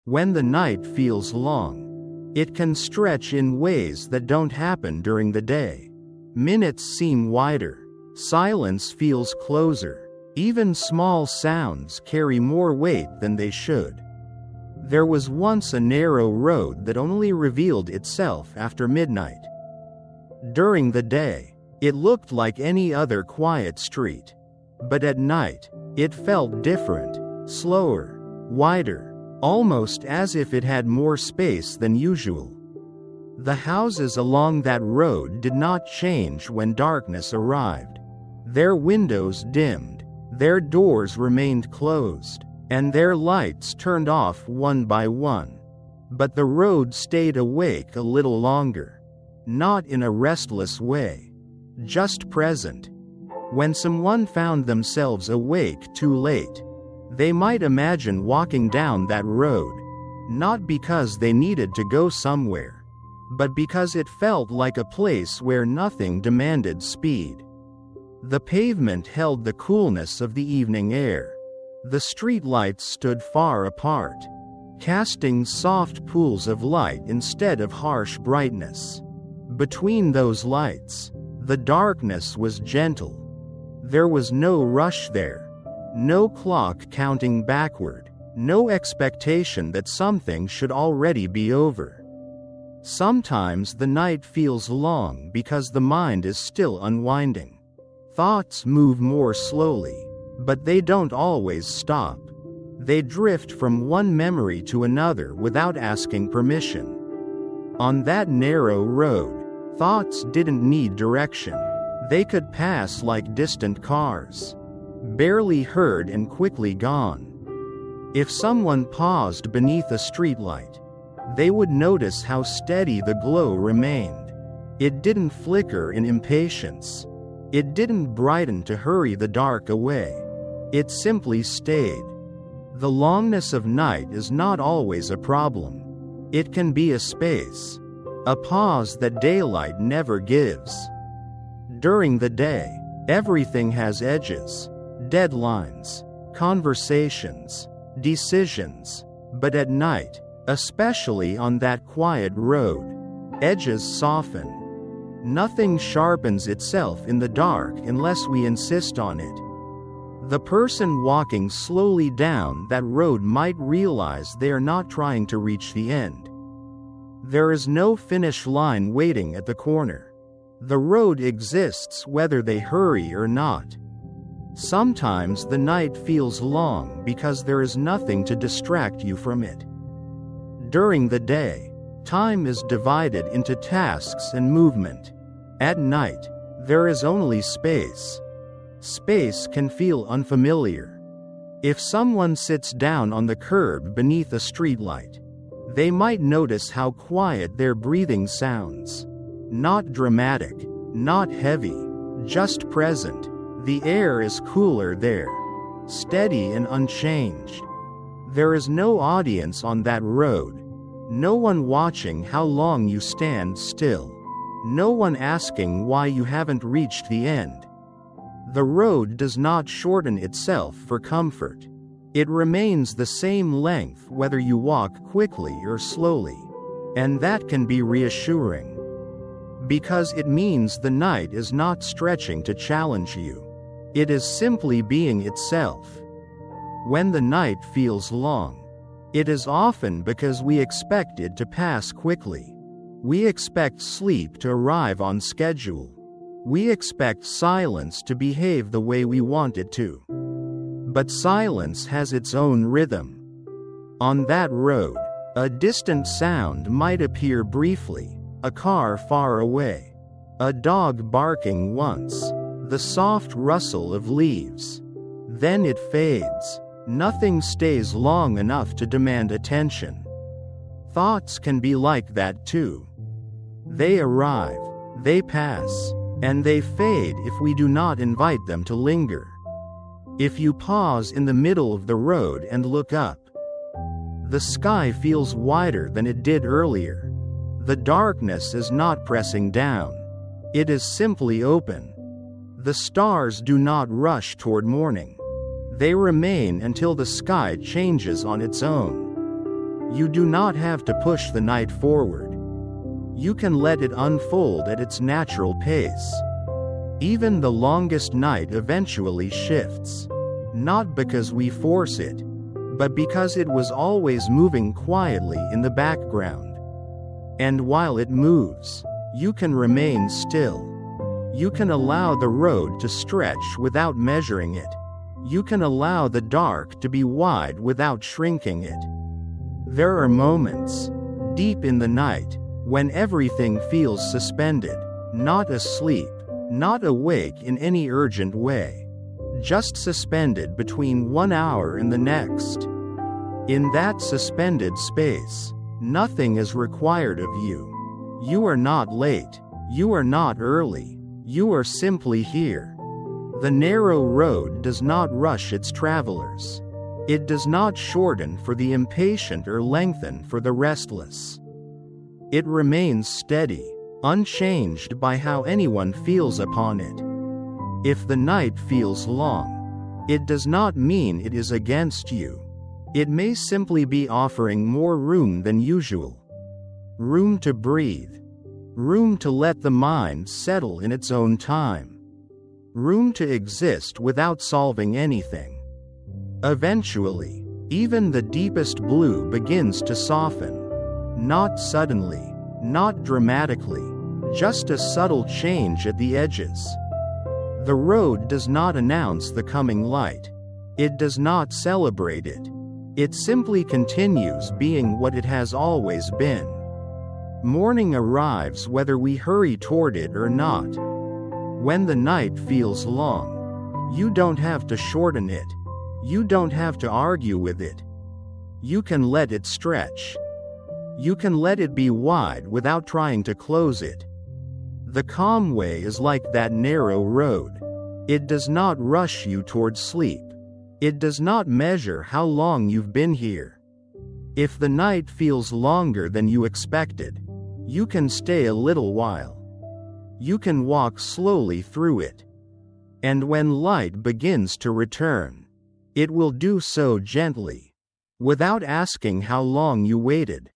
When the night feels long, it can stretch in ways that don't happen during the day. Minutes seem wider, silence feels closer, even small sounds carry more weight than they should. There was once a narrow road that only revealed itself after midnight. During the day, it looked like any other quiet street. But at night, it felt different, slower, wider, almost as if it had more space than usual. The houses along that road did not change when darkness arrived. Their windows dimmed, their doors remained closed, and their lights turned off one by one. But the road stayed awake a little longer. Not in a restless way, just present. When someone found themselves awake too late, they might imagine walking down that road, not because they needed to go somewhere, but because it felt like a place where nothing demanded speed. The pavement held the coolness of the evening air. The streetlights stood far apart, casting soft pools of light instead of harsh brightness. Between those lights, the darkness was gentle. There was no rush there, no clock counting backward, no expectation that something should already be over. Sometimes the night feels long because the mind is still unwinding. Thoughts move more slowly, but they don't always stop. They drift from one memory to another without asking permission. On that narrow road, thoughts didn't need direction. They could pass like distant cars, barely heard and quickly gone. If someone paused beneath a streetlight, they would notice how steady the glow remained. It didn't flicker in impatience. It didn't brighten to hurry the dark away. It simply stayed. The longness of night is not always a problem. It can be a space, a pause that daylight never gives. During the day, everything has edges, deadlines, conversations, decisions. But at night, especially on that quiet road, edges soften. Nothing sharpens itself in the dark unless we insist on it. The person walking slowly down that road might realize they are not trying to reach the end. There is no finish line waiting at the corner. The road exists whether they hurry or not. Sometimes the night feels long because there is nothing to distract you from it. During the day, time is divided into tasks and movement. At night, there is only space. Space can feel unfamiliar. If someone sits down on the curb beneath a streetlight, they might notice how quiet their breathing sounds. Not dramatic, not heavy, just present. The air is cooler there, steady and unchanged. There is no audience on that road, no one watching how long you stand still, no one asking why you haven't reached the end. The road does not shorten itself for comfort. It remains the same length whether you walk quickly or slowly, and that can be reassuring. Because it means the night is not stretching to challenge you. It is simply being itself. When the night feels long, it is often because we expect it to pass quickly. We expect sleep to arrive on schedule. We expect silence to behave the way we want it to. But silence has its own rhythm. On that road, a distant sound might appear briefly. A car far away. A dog barking once. The soft rustle of leaves. Then it fades. Nothing stays long enough to demand attention. Thoughts can be like that too. They arrive, they pass, and they fade if we do not invite them to linger. If you pause in the middle of the road and look up, the sky feels wider than it did earlier. The darkness is not pressing down. It is simply open. The stars do not rush toward morning. They remain until the sky changes on its own. You do not have to push the night forward. You can let it unfold at its natural pace. Even the longest night eventually shifts. Not because we force it, but because it was always moving quietly in the background. And while it moves, you can remain still. You can allow the road to stretch without measuring it. You can allow the dark to be wide without shrinking it. There are moments, deep in the night, when everything feels suspended, not asleep, not awake in any urgent way, just suspended between 1 hour and the next. In that suspended space, nothing is required of you. You are not late, you are not early, you are simply here. The narrow road does not rush its travelers. It does not shorten for the impatient or lengthen for the restless. It remains steady, unchanged by how anyone feels upon it. If the night feels long, it does not mean it is against you. It may simply be offering more room than usual. Room to breathe. Room to let the mind settle in its own time. Room to exist without solving anything. Eventually, even the deepest blue begins to soften. Not suddenly, not dramatically, just a subtle change at the edges. The road does not announce the coming light. It does not celebrate it. It simply continues being what it has always been. Morning arrives whether we hurry toward it or not. When the night feels long, you don't have to shorten it. You don't have to argue with it. You can let it stretch. You can let it be wide without trying to close it. The calm way is like that narrow road. It does not rush you toward sleep. It does not measure how long you've been here. If the night feels longer than you expected, you can stay a little while. You can walk slowly through it. And when light begins to return, it will do so gently, without asking how long you waited.